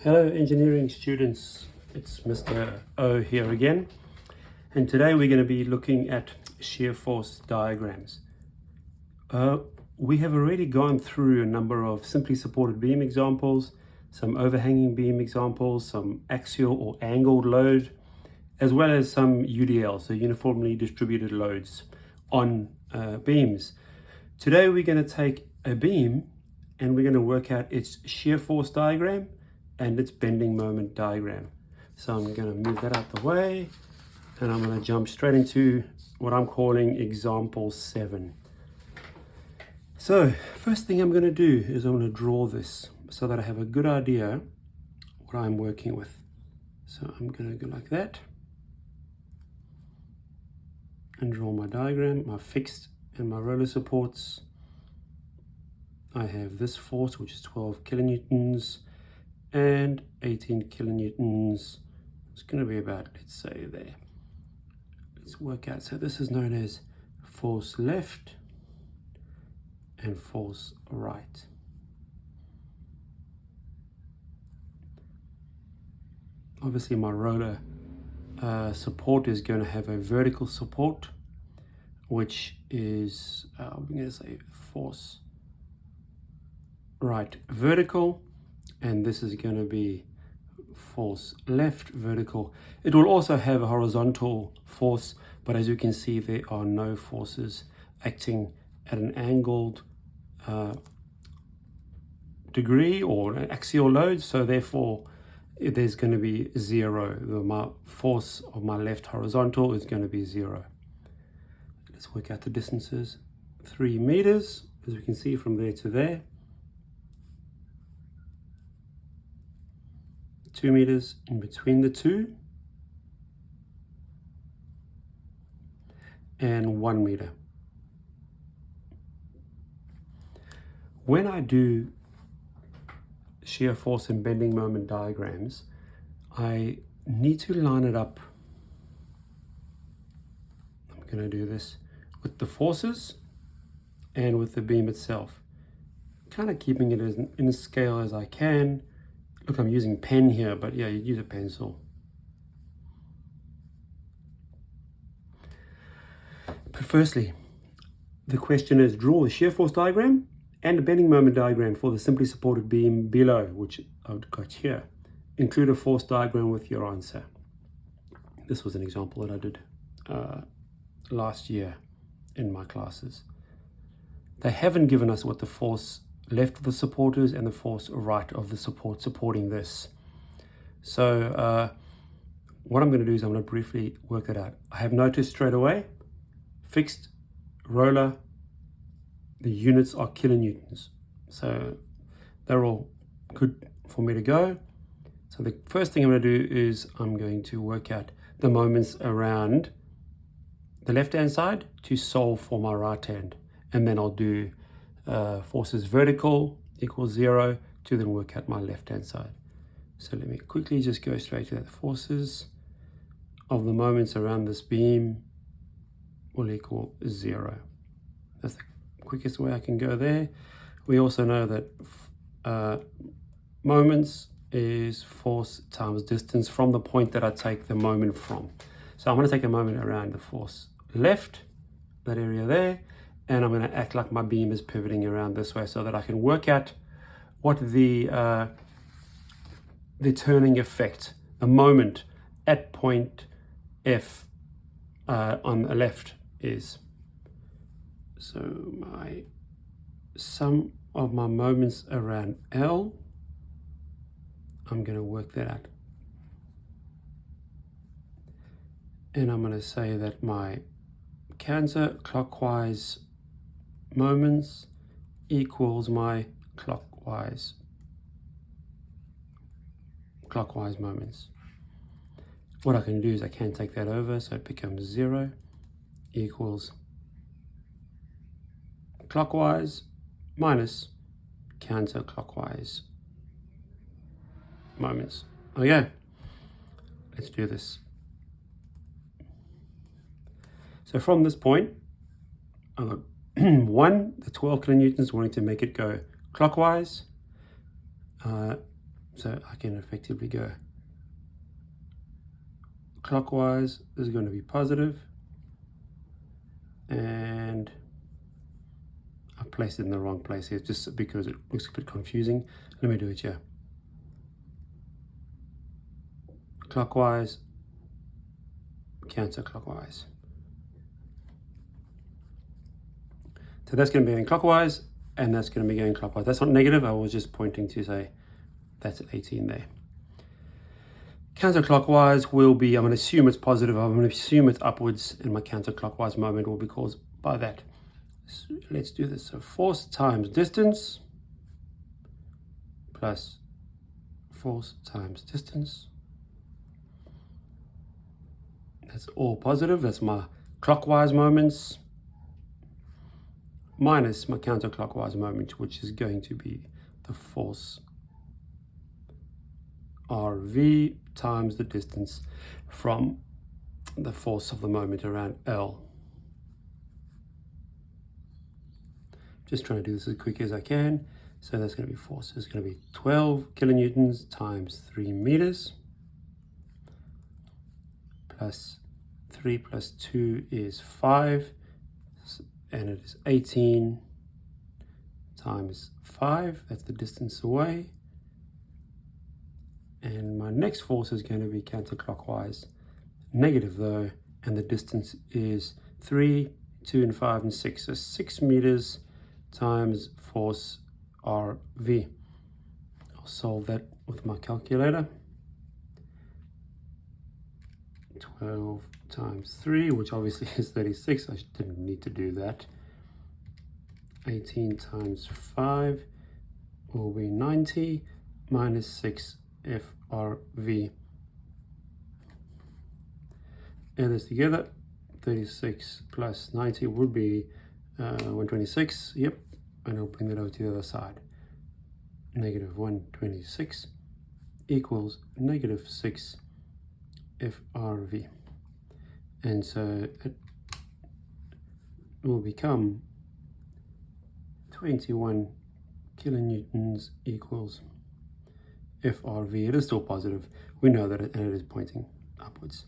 Hello engineering students, it's Mr. O here again, and today we're going to be looking at shear force diagrams. We have already gone through a number of simply supported beam examples, some overhanging beam examples, some axial or angled load, as well as some UDL, so uniformly distributed loads on beams. Today we're going to take a beam and we're going to work out its shear force diagram and its bending moment diagram. So I'm going to move that out the way and I'm going to jump straight into what I'm calling example 7. So first thing I'm going to do is I'm going to draw this so that I have a good idea what I'm working with. So I'm going to go like that and draw my diagram, my fixed and my roller supports. I have this force, which is 12 kilonewtons and 18 kilonewtons. It's going to be about, let's say, there. Let's work out. So this is known as force left and force right. Obviously my roller support is going to have a vertical support, which is, I'm going to say force right vertical, and this is going to be force left vertical. It will also have a horizontal force, but as you can see there are no forces acting at an angled degree or an axial load, so therefore there's going to be 0. My force of my left horizontal is going to be 0. Let's work out the distances. 3 meters, as we can see from there to there. 2 meters in between the two, and 1 meter. When I do shear force and bending moment diagrams, I need to line it up. I'm going to do this with the forces and with the beam itself, kind of keeping it as in scale as I can. Look, I'm using pen here, but yeah, you use a pencil. But firstly, the question is draw a shear force diagram and a bending moment diagram for the simply supported beam below, which I've got here. Include a force diagram with your answer. This was an example that I did last year in my classes. They haven't given us what the force left of the support is and the force right of the support supporting this. So what I'm going to do is I'm going to briefly work that out. I have noticed straight away, fixed roller, the units are kilonewtons. So they're all good for me to go. So the first thing I'm going to do is I'm going to work out the moments around the left-hand side to solve for my right hand. And then I'll do forces vertical equals 0 to then work out my left-hand side. So let me quickly just go straight to that. Forces of the moments around this beam will equal 0. That's the quickest way I can go there. We also know that moments is force times distance from the point that I take the moment from. So I'm going to take a moment around the force left, that area there, and I'm going to act like my beam is pivoting around this way so that I can work out what the turning effect, the moment at point F on the left is. So my sum of my moments around L, I'm going to work that out. And I'm going to say that my counterclockwise moments equals my clockwise moments. What I can do is I can take that over, so it becomes 0 equals clockwise minus counterclockwise moments. Okay, let's do this. So from this point, I've got 1, the 12 kilonewtons, wanting to make it go clockwise. So I can effectively go clockwise is going to be positive, and I placed it in the wrong place here just because it looks a bit confusing. Let me do it here. Clockwise, counterclockwise. So that's going to be going clockwise, and that's going to be going clockwise. That's not negative. I was just pointing to say that's 18 there. Counterclockwise will be, I'm going to assume it's positive. I'm going to assume it's upwards, and my counterclockwise moment will be caused by that. So let's do this. So force times distance plus force times distance. That's all positive. That's my clockwise moments minus my counterclockwise moment, which is going to be the force RV times the distance from the force of the moment around L. Just trying to do this as quick as I can. So that's going to be force. It's going to be 12 kilonewtons times 3 meters plus 3 plus 2 is 5, and it is 18 times 5. That's the distance away. And my next force is going to be counterclockwise, negative though, and the distance is 3, 2, and 5, and 6. So 6 meters times force RV. I'll solve that with my calculator. 12 times 3, which obviously is 36. I didn't need to do that. 18 times 5 will be 90 minus 6 FRV. Add this together. 36 plus 90 would be 126. Yep. And I'll bring that over to the other side. Negative 126 equals negative 6 FRV. And so it will become 21 kilonewtons equals FRV. It is still positive. We know that it is pointing upwards.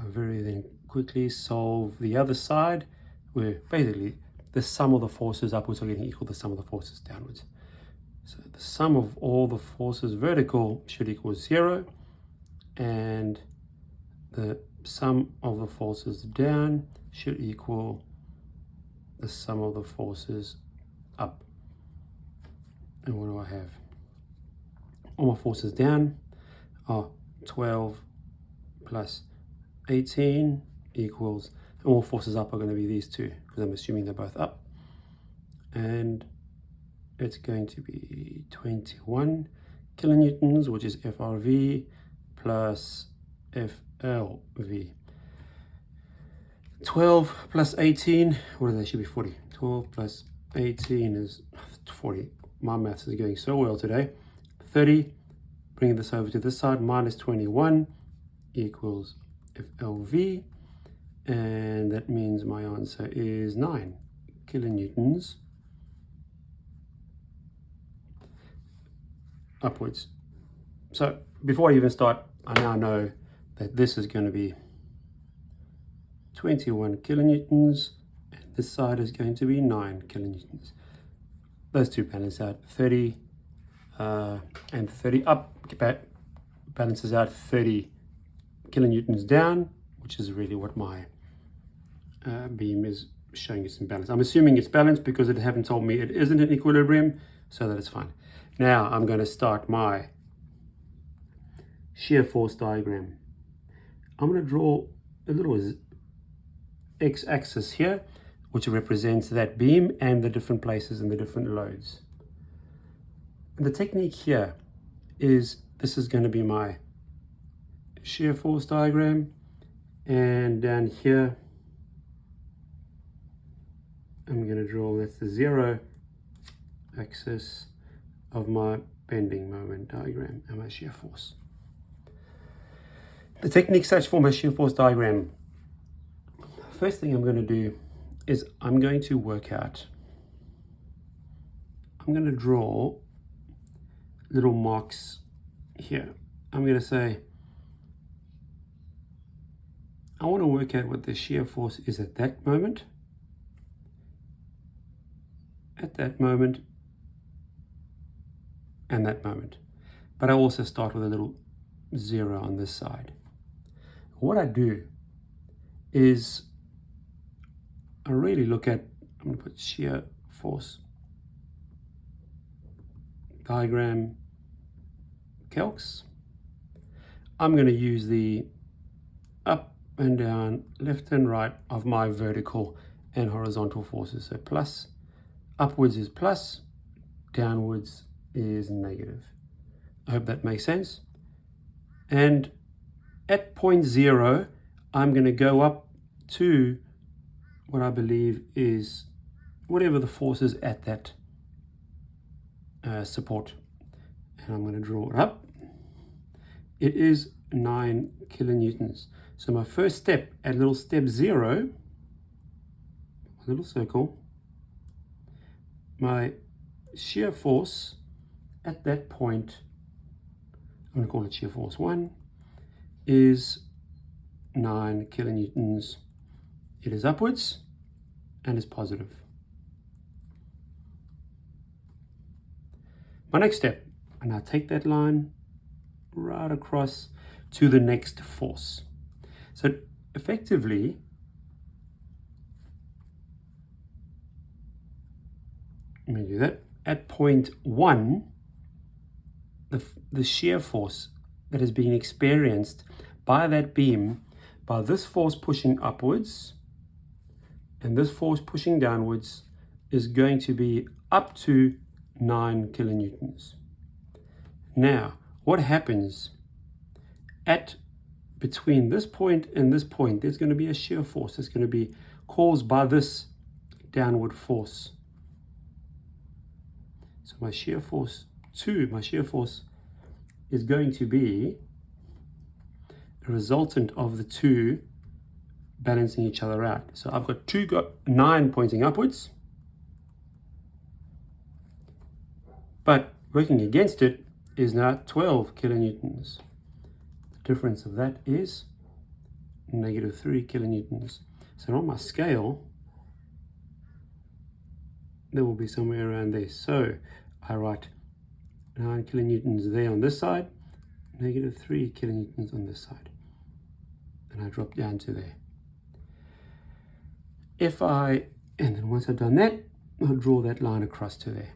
Very then quickly solve the other side, where basically the sum of the forces upwards are getting equal to the sum of the forces downwards. So the sum of all the forces vertical should equal 0, and the sum of the forces down should equal the sum of the forces up. And what do I have? All my forces down are 12 plus 18 equals, and all forces up are going to be these two, because I'm assuming they're both up. And it's going to be 21 kilonewtons, which is FRV, plus FLV. 12 plus 18, what is that? Should be 40. 12 plus 18 is 40. My maths is going so well today. 30, bringing this over to this side, minus 21 equals FLV, and that means my answer is 9 kilonewtons upwards. So before I even start, I now know that this is going to be 21 kilonewtons, and this side is going to be 9 kilonewtons. Those two balance out. 30 and 30 up balances out 30 kilonewtons down, which is really what my beam is showing it's in balance. I'm assuming it's balanced because they haven't told me it isn't in equilibrium, so that it's fine. Now I'm going to start my shear force diagram. I'm going to draw a little x-axis here, which represents that beam and the different places and the different loads. And the technique here is, this is going to be my shear force diagram, and down here I'm going to draw, that's the 0 axis of my bending moment diagram and my shear force. The technique such for my shear force diagram, first thing I'm going to do is I'm going to work out, I'm going to draw little marks here. I'm going to say, I want to work out what the shear force is at that moment, and that moment. But I also start with a little 0 on this side. What I do is I really look at, I'm going to put shear force diagram calcs. I'm going to use the up and down, left and right of my vertical and horizontal forces. So plus, upwards is plus, downwards is negative. I hope that makes sense. And at point 0, I'm going to go up to what I believe is whatever the force is at that support. And I'm going to draw it up. It is 9 kilonewtons. So my first step at little step 0, a little circle, my shear force at that point, I'm going to call it shear force 1, is 9 kilonewtons. It is upwards and is positive. My next step, and I take that line right across to the next force. So effectively, let me do that. At point 1, the shear force that is being experienced by that beam, by this force pushing upwards and this force pushing downwards, is going to be up to 9 kilonewtons. Now, what happens at between this point and this point? There's going to be a shear force that's going to be caused by this downward force. So my shear force 2, my shear force is going to be a resultant of the two balancing each other out. So I've got 9 pointing upwards, but working against it is now 12 kilonewtons. The difference of that is negative 3 kilonewtons. So on my scale, there will be somewhere around there. So I write 9 kilonewtons there on this side, negative 3 kilonewtons on this side. And I drop down to there. And then once I've done that, I'll draw that line across to there.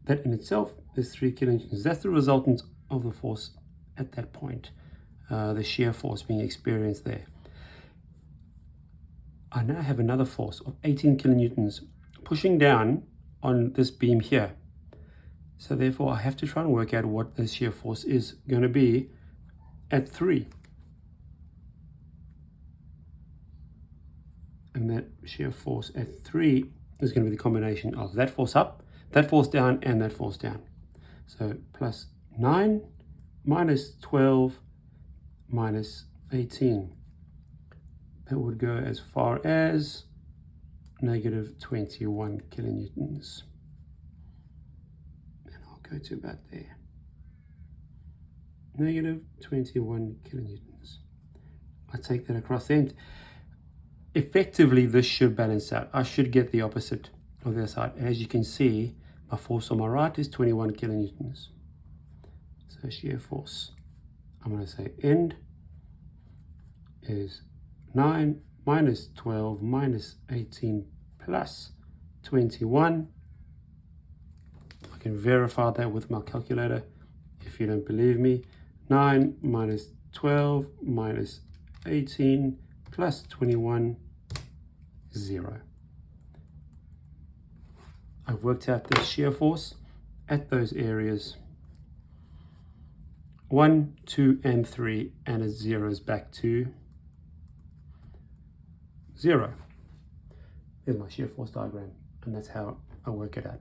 That in itself is 3 kilonewtons. That's the resultant of the force at that point, the shear force being experienced there. I now have another force of 18 kilonewtons pushing down on this beam here. So therefore I have to try and work out what the shear force is going to be at 3. And that shear force at 3 is going to be the combination of that force up, that force down, and that force down. So plus 9 minus 12 minus 18. That would go as far as negative 21 kilonewtons. And I'll go to about there. Negative 21 kilonewtons. I take that across the end. Effectively, this should balance out. I should get the opposite of the other side. As you can see, my force on my right is 21 kilonewtons. So shear force, I'm going to say end is 9 minus 12 minus 18 plus 21. I can verify that with my calculator if you don't believe me. 9 minus 12 minus 18 plus 21, 0. I've worked out the shear force at those areas 1, 2, and 3, and it zeroes back to 0. There's my shear force diagram, and that's how I work it out.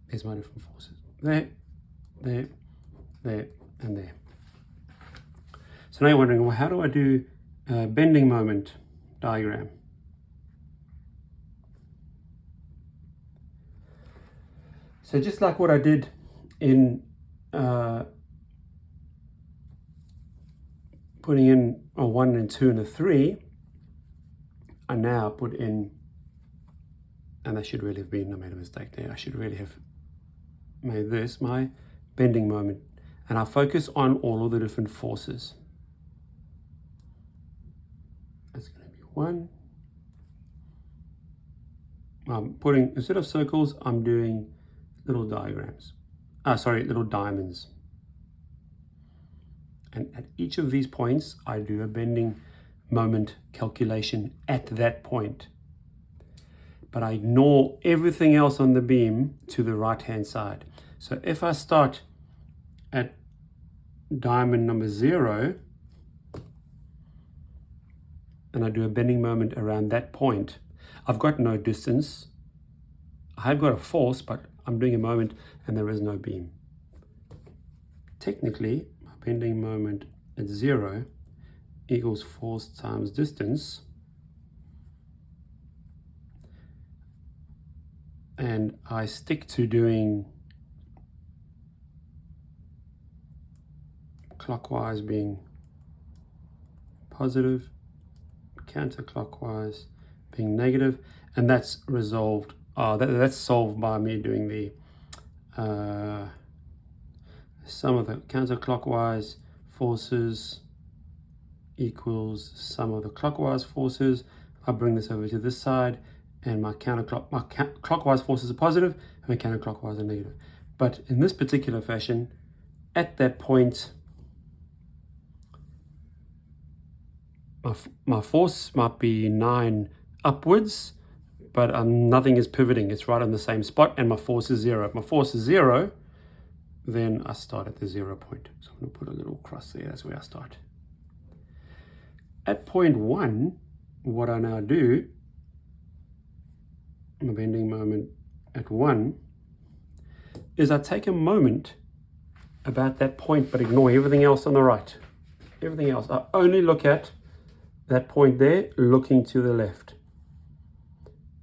There's my different forces. There, there, there, and there. So now you're wondering, well, how do I do a bending moment diagram? So just like what I did in putting in a 1 and 2 and a 3, I now put in, and I should really have been, I made a mistake there, I should really have made this my bending moment, and I focus on all of the different forces. That's going to be 1. I'm putting, instead of circles, I'm doing little diagrams. Little diamonds. And at each of these points, I do a bending moment calculation at that point. But I ignore everything else on the beam to the right-hand side. So if I start at diamond number 0, and I do a bending moment around that point, I've got no distance. I've got a force, but I'm doing a moment and there is no beam. Technically, my bending moment at 0 equals force times distance. And I stick to doing clockwise being positive, counterclockwise being negative, and that's resolved. That's solved by me doing the sum of the counterclockwise forces equals sum of the clockwise forces. I bring this over to this side, and my clockwise forces are positive, and my counterclockwise are negative. But in this particular fashion, at that point, my force might be 9 upwards, but nothing is pivoting. It's right on the same spot, and my force is 0. If my force is 0, then I start at the 0 point. So I'm going to put a little cross there. That's where I start. At point 1, what I now do, my bending moment at 1, is I take a moment about that point, but ignore everything else on the right. Everything else. I only look at that point there, looking to the left.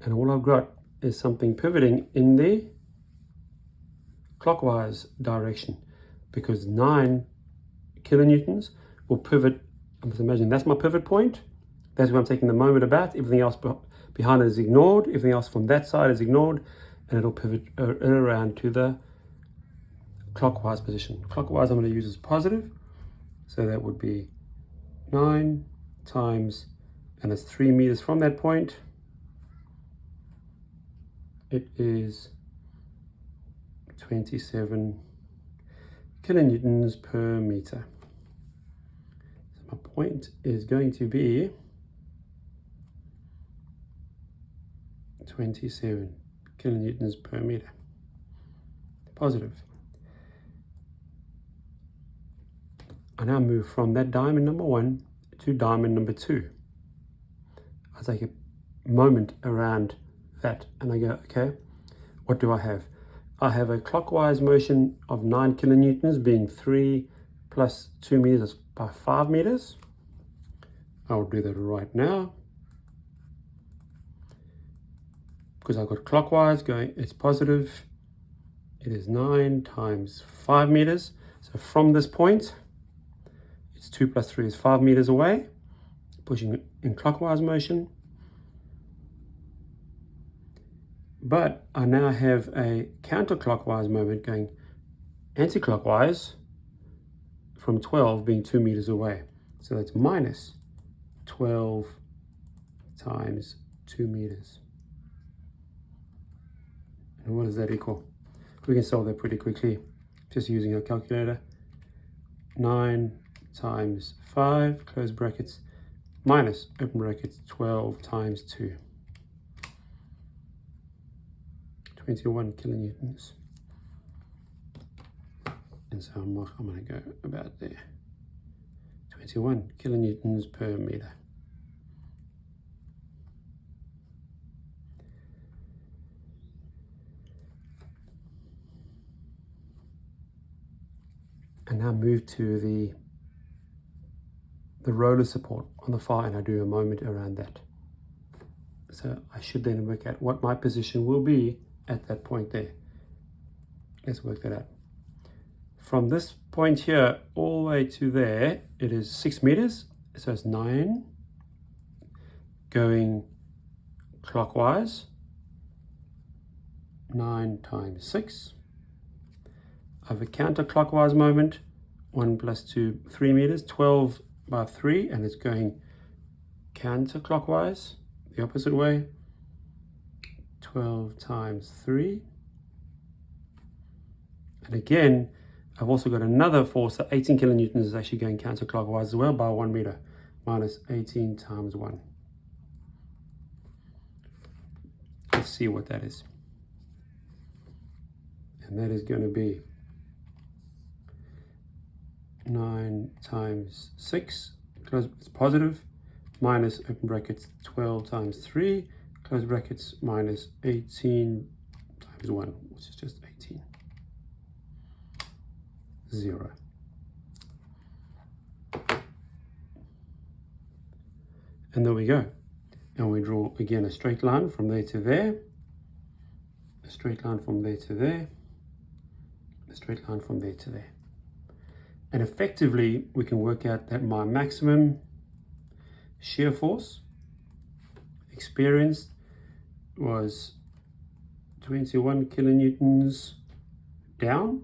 And all I've got is something pivoting in the clockwise direction, because 9 kilonewtons will pivot. I must imagine that's my pivot point. That's where I'm taking the moment about. Everything else behind it is ignored. Everything else from that side is ignored, and it'll pivot around to the clockwise position. Clockwise I'm going to use as positive, so that would be 9 times, and it's 3 meters from that point. It is 27 kilonewtons per meter. So my point is going to be 27 kilonewtons per meter. Positive. I now move from that diamond number 1 to diamond number 2. I take a moment around that and I go, okay, what do I have? I have a clockwise motion of 9 kilonewtons, being 3 plus 2 meters by 5 meters. I'll do that right now. Because I've got clockwise going, it's positive. It is 9 times 5 meters. So from this point, it's 2 plus 3 is 5 meters away, pushing it in clockwise motion. But I now have a counterclockwise moment going anti-clockwise from 12 being 2 meters away. So that's minus 12 times 2 meters. And what does that equal? We can solve that pretty quickly just using our calculator. 9 times 5, close brackets, minus, open brackets, 12 times 2. 21 kilonewtons. And so I'm going to go about there. 21 kilonewtons per meter. And now move to the roller support on the far, and I do a moment around that. So I should then work out what my position will be at that point there. Let's work that out. from this point here all the way to there, it is 6 meters. So it's 9 going clockwise. 9 times 6. I have a counterclockwise moment. 1 plus 2, 3 meters. 12 by 3, and it's going counterclockwise, the opposite way. 12 times 3. And again, I've also got another force, so 18 kilonewtons is actually going counterclockwise as well by 1 meter, minus 18 times 1. Let's see what that is. And that is going to be 9 times 6, close, it's positive, minus, open brackets, 12 times 3, close brackets, minus 18 times 1, which is just 18. 0. And there we go. And we draw again a straight line from there to there, a straight line from there to there, a straight line from there to there. And effectively, we can work out that my maximum shear force experienced was 21 kilonewtons down,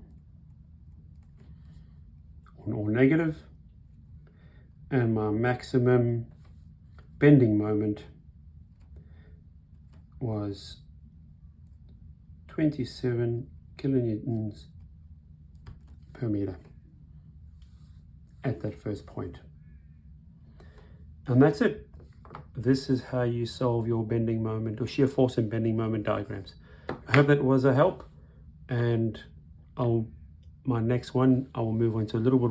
or negative, and my maximum bending moment was 27 kilonewtons per meter at that first point. And that's it. This is how you solve your bending moment or shear force and bending moment diagrams. I hope that was a help, and my next one I will move on to a little bit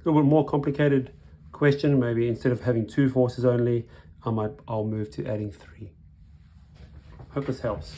more complicated question. Maybe instead of having 2 forces only, I'll move to adding 3. Hope this helps.